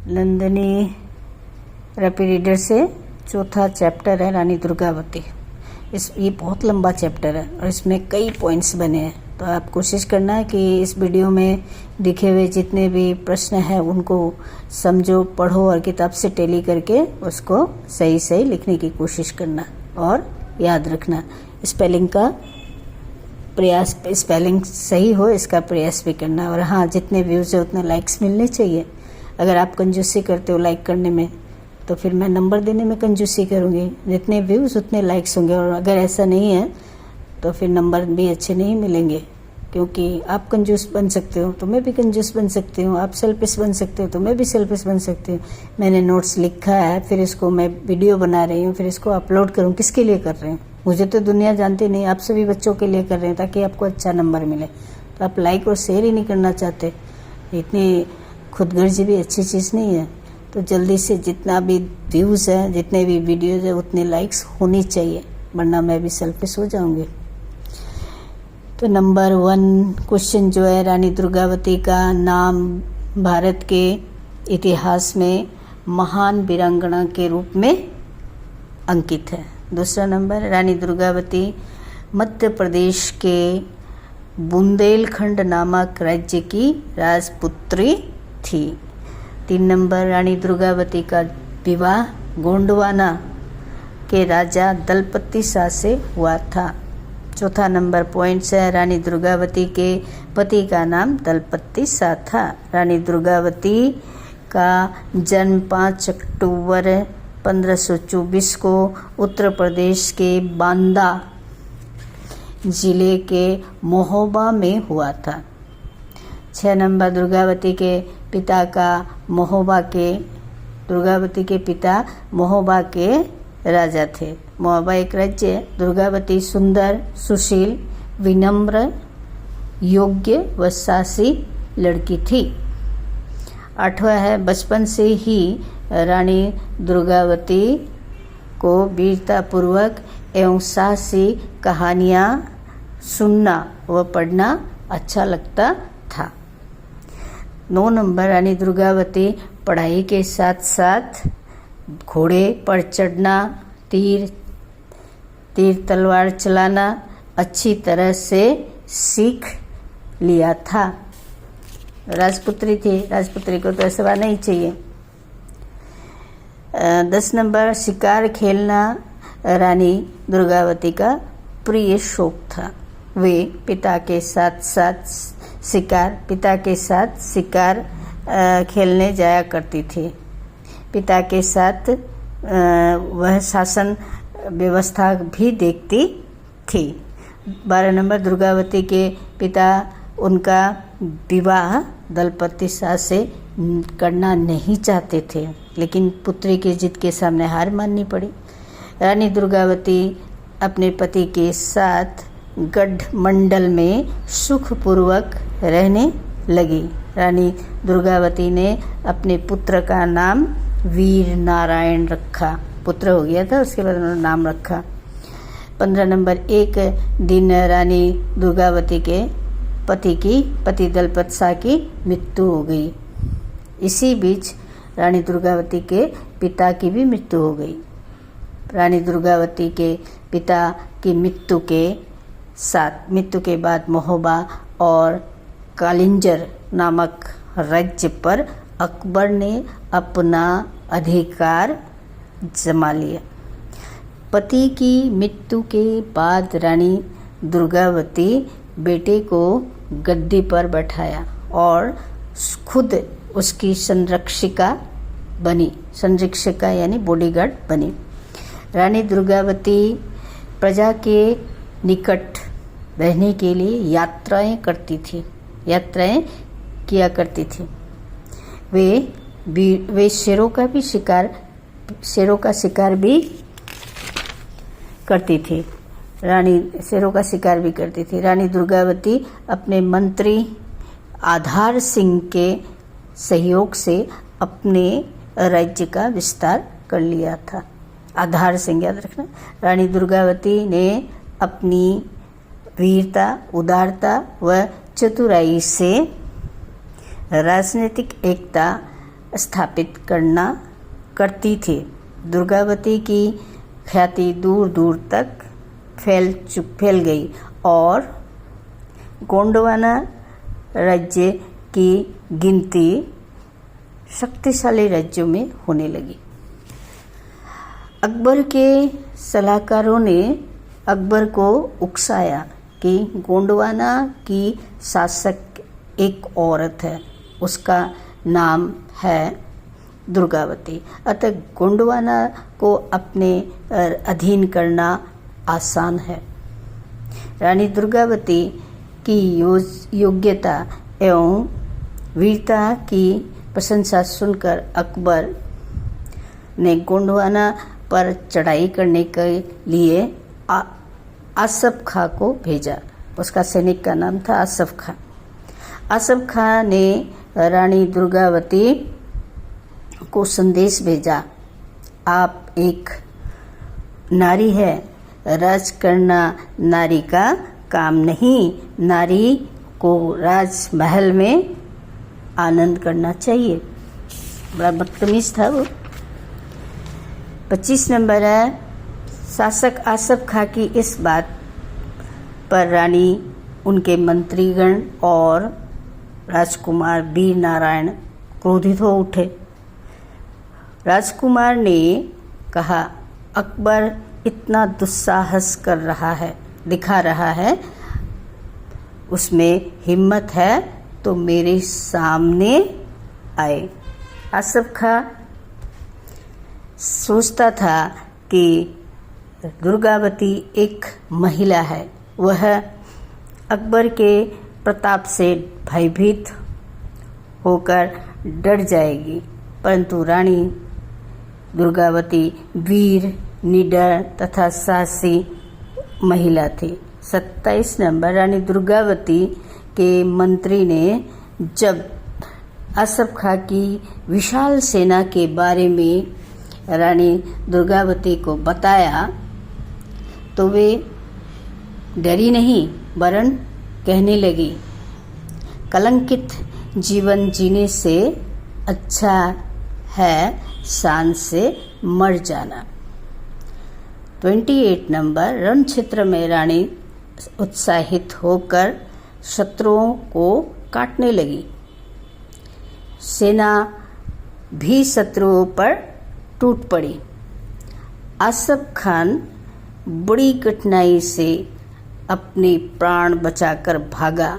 Nandini rapid reader से चौथा chapter है रानी दुर्गावती। ये बहुत लंबा चैप्टर है और इसमें कई पॉइंट्स बने हैं, तो आप कोशिश करना है कि इस वीडियो में दिखे हुए जितने भी प्रश्न हैं उनको समझो, पढ़ो और किताब से टैली करके उसको सही सही लिखने की कोशिश करना और याद रखना। स्पेलिंग का प्रयास, स्पेलिंग सही हो इसका प्रयास भी करना। और हाँ, जितने व्यूज़ है उतने लाइक्स मिलने चाहिए। अगर आप कंजूसी करते हो लाइक करने में तो फिर मैं नंबर देने में कंजूसी करूँगी। जितने व्यूज़ उतने लाइक्स होंगे, और अगर ऐसा नहीं है तो फिर नंबर भी अच्छे नहीं मिलेंगे, क्योंकि आप कंजूस बन सकते हो तो मैं भी कंजूस बन सकती हूँ, आप सेल्फिश बन सकते हो तो मैं भी सेल्फिश बन सकती हूँ। मैंने नोट्स लिखा है, फिर इसको मैं वीडियो बना रही हूँ, फिर इसको अपलोड करूँ, किसके लिए कर रही हूँ? मुझे तो दुनिया जानती नहीं, आप सभी बच्चों के लिए कर रहे हैं ताकि आपको अच्छा नंबर मिले। तो आप लाइक और शेयर ही नहीं करना चाहते, इतनी खुदगर्जी भी अच्छी चीज़ नहीं है। तो जल्दी से जितना भी व्यूज़ है, जितने भी वीडियोज़ है उतने लाइक्स होनी चाहिए, वरना मैं भी सेल्फिश हो जाऊंगी। तो नंबर 1 क्वेश्चन जो है, रानी दुर्गावती का नाम भारत के इतिहास में महान वीरांगना के रूप में अंकित है। दूसरा नंबर, रानी दुर्गावती मध्य प्रदेश के बुंदेलखंड नामक राज्य की राजपुत्री थी। 3 नंबर, रानी दुर्गावती का विवाह गोंडवाना के राजा दलपति शाह से हुआ था। चौथा नंबर पॉइंट्स है, रानी दुर्गावती के पति का नाम दलपति शाह था। रानी दुर्गावती का जन्म 5 अक्टूबर 1524 को उत्तर प्रदेश के बांदा जिले के महोबा में हुआ था। 6 नंबर, दुर्गावती के पिता महोबा के राजा थे। महोबा एक राज्य है। दुर्गावती सुंदर, सुशील, विनम्र, योग्य व साहसी लड़की थी। 8वां है, बचपन से ही रानी दुर्गावती को वीरतापूर्वक एवं साहसी कहानियाँ सुनना व पढ़ना अच्छा लगता था। 9 नंबर, रानी दुर्गावती पढ़ाई के साथ साथ घोड़े पर चढ़ना, तीर तलवार चलाना अच्छी तरह से सीख लिया था। राजपुत्री थी, राजपुत्री को तो ऐसा नहीं चाहिए। 10 नंबर, शिकार खेलना रानी दुर्गावती का प्रिय शौक था। वे पिता के साथ शिकार खेलने जाया करती थी। पिता के साथ वह शासन व्यवस्था भी देखती थी। 12 नंबर, दुर्गावती के पिता उनका विवाह दलपति शाह से करना नहीं चाहते थे, लेकिन पुत्री की जिद के सामने हार माननी पड़ी। रानी दुर्गावती अपने पति के साथ गढ़मंडल में सुखपूर्वक रहने लगी। रानी दुर्गावती ने अपने पुत्र का नाम वीर नारायण रखा। पुत्र हो गया था, उसके बाद उन्होंने नाम रखा। 15 नंबर, एक दिन रानी दुर्गावती के पति दलपत शाह की मृत्यु हो गई। इसी बीच रानी दुर्गावती के पिता की भी मृत्यु हो गई। रानी दुर्गावती के पिता की मृत्यु के बाद महोबा और कालिंजर नामक राज्य पर अकबर ने अपना अधिकार जमा लिया। पति की मृत्यु के बाद रानी दुर्गावती बेटे को गद्दी पर बैठाया और खुद उसकी संरक्षिका यानी बॉडीगार्ड बनी। रानी दुर्गावती प्रजा के निकट रहने के लिए यात्राएं किया करती थी। वे शेरों का शिकार भी करती थी। रानी दुर्गावती अपने मंत्री आधार सिंह के सहयोग से अपने राज्य का विस्तार कर लिया था। आधार सिंह याद रखना। रानी दुर्गावती ने अपनी वीरता, उदारता व चतुराई से राजनीतिक एकता स्थापित करती थी। दुर्गावती की ख्याति दूर दूर तक फैल गई और गोंडवाना राज्य की गिनती शक्तिशाली राज्यों में होने लगी। अकबर के सलाहकारों ने अकबर को उकसाया कि गोंडवाना की शासक एक औरत है, उसका नाम है दुर्गावती, अतः गोंडवाना को अपने अधीन करना आसान है। रानी दुर्गावती की योग्यता एवं वीरता की प्रशंसा सुनकर अकबर ने गोंडवाना पर चढ़ाई करने के लिए आसफ खां को भेजा। उसका सैनिक का नाम था आसफ खां। आसफ खां ने रानी दुर्गावती को संदेश भेजा, आप एक नारी है, राज करना नारी का काम नहीं, नारी को राजमहल में आनंद करना चाहिए। बड़ा बदतमीज था वो। 25 नंबर है, शासक आसफ खां की इस बात पर रानी, उनके मंत्रीगण और राजकुमार वीर नारायण क्रोधित हो उठे। राजकुमार ने कहा, अकबर इतना दुस्साहस कर रहा है, दिखा रहा है, उसमें हिम्मत है तो मेरे सामने आए। आसफ खां सोचता था कि दुर्गावती एक महिला है, वह अकबर के प्रताप से भयभीत होकर डर जाएगी, परंतु रानी दुर्गावती वीर, निडर तथा साहसी महिला थी। 27 नंबर, रानी दुर्गावती के मंत्री ने जब आसफ खां की विशाल सेना के बारे में रानी दुर्गावती को बताया तो वे डरी नहीं, वरन कहने लगी, कलंकित जीवन जीने से अच्छा है शान से मर जाना। 28 नंबर, रण क्षेत्र में रानी उत्साहित होकर शत्रुओं को काटने लगी। सेना भी शत्रुओं पर टूट पड़ी। आसफ खान बड़ी कठिनाई से अपने प्राण बचाकर भागा।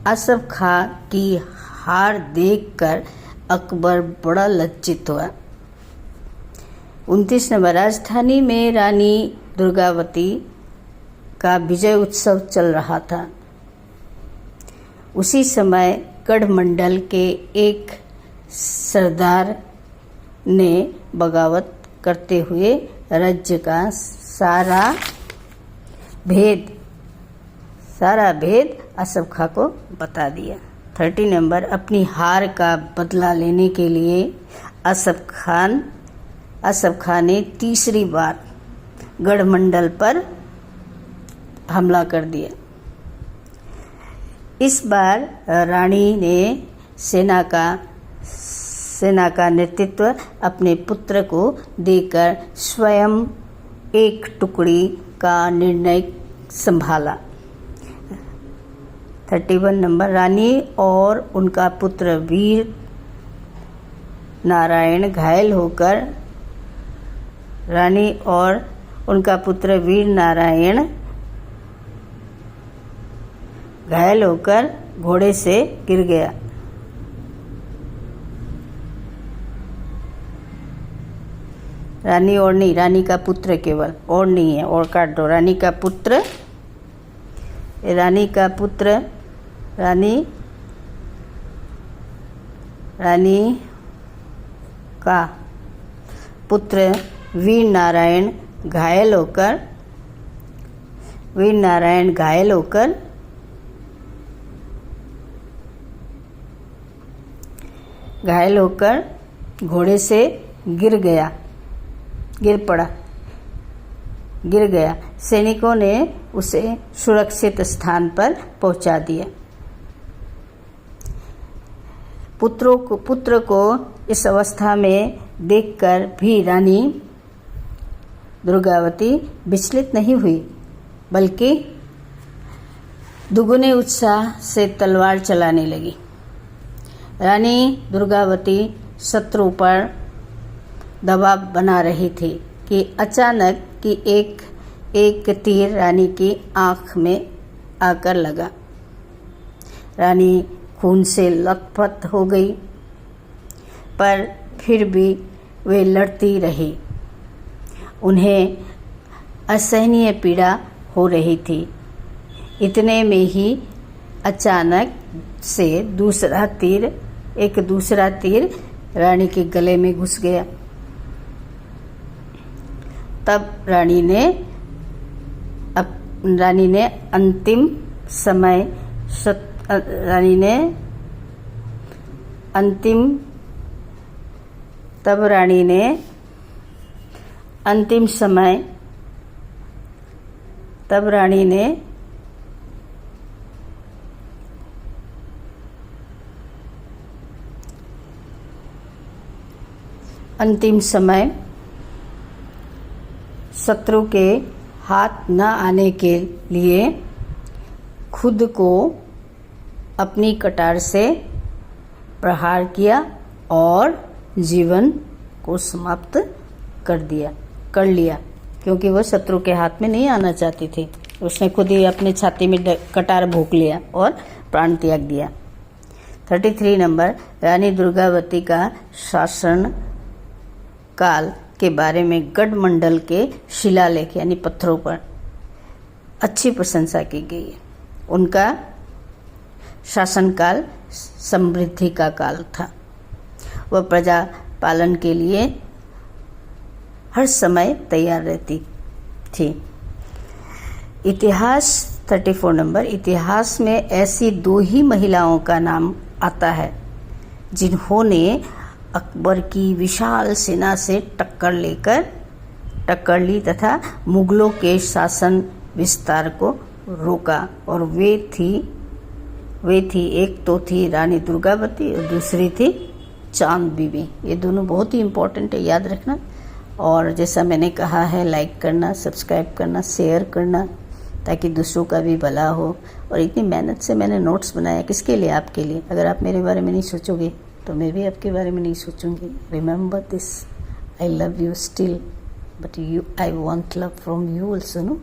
आसफ खां की हार देखकर अकबर बड़ा लज्जित हुआ। 29 नंबर, राजधानी में रानी दुर्गावती का विजय उत्सव चल रहा था। उसी समय गढ़मंडल के एक सरदार ने बगावत करते हुए राज्य का सारा भेद आसफ खां को बता दिया। 30 नंबर, अपनी हार का बदला लेने के लिए आसफ खां ने तीसरी बार गढ़मंडल पर हमला कर दिया। इस बार रानी ने सेना का नेतृत्व अपने पुत्र को देकर स्वयं एक टुकड़ी का निर्णय संभाला। 31 नंबर, रानी और उनका पुत्र वीर नारायण घायल होकर घोड़े से गिर गया। रानी और नहीं, रानी का पुत्र केवल, और नहीं है, और काट दो। रानी का पुत्र वीर नारायण घायल होकर घोड़े से गिर गया। सैनिकों ने उसे सुरक्षित स्थान पर पहुंचा दिया। पुत्र को इस अवस्था में देखकर भी रानी दुर्गावती विचलित नहीं हुई, बल्कि दुगुने उत्साह से तलवार चलाने लगी। रानी दुर्गावती शत्रु पर दबाव बना रही थी कि अचानक कि एक तीर रानी की आंख में आकर लगा। रानी खून से लथपथ हो गई, पर फिर भी वे लड़ती रही। उन्हें असहनीय पीड़ा हो रही थी। इतने में ही अचानक से एक दूसरा तीर रानी के गले में घुस गया। तब रानी ने अंतिम समय शत्रु के हाथ न आने के लिए खुद को अपनी कटार से प्रहार किया और जीवन को समाप्त कर लिया, क्योंकि वह शत्रु के हाथ में नहीं आना चाहती थी। उसने खुद ही अपनी छाती में कटार भोंक लिया और प्राण त्याग दिया। 33 नंबर, रानी दुर्गावती का शासन काल के बारे में गढ़ मंडल के शिलालेख यानी पत्थरों पर अच्छी प्रशंसा की गई है। उनका शासनकाल समृद्धि का काल था। वह प्रजा पालन के लिए हर समय तैयार रहती थी। इतिहास 34 नंबर, इतिहास में ऐसी 2 ही महिलाओं का नाम आता है जिन्होंने अकबर की विशाल सेना से टक्कर ली तथा मुगलों के शासन विस्तार को रोका, और वे थी एक तो थी रानी दुर्गावती और दूसरी थी चांद बीबी। ये दोनों बहुत ही इम्पोर्टेंट है, याद रखना। और जैसा मैंने कहा है, लाइक करना, सब्सक्राइब करना, शेयर करना, ताकि दूसरों का भी भला हो। और इतनी मेहनत से मैंने नोट्स बनाया, किसके लिए? आपके लिए। अगर आप मेरे बारे में नहीं सोचोगे तो मैं भी आपके बारे में नहीं सोचूंगी। Remember this, I love you still, but I want love from you also, no.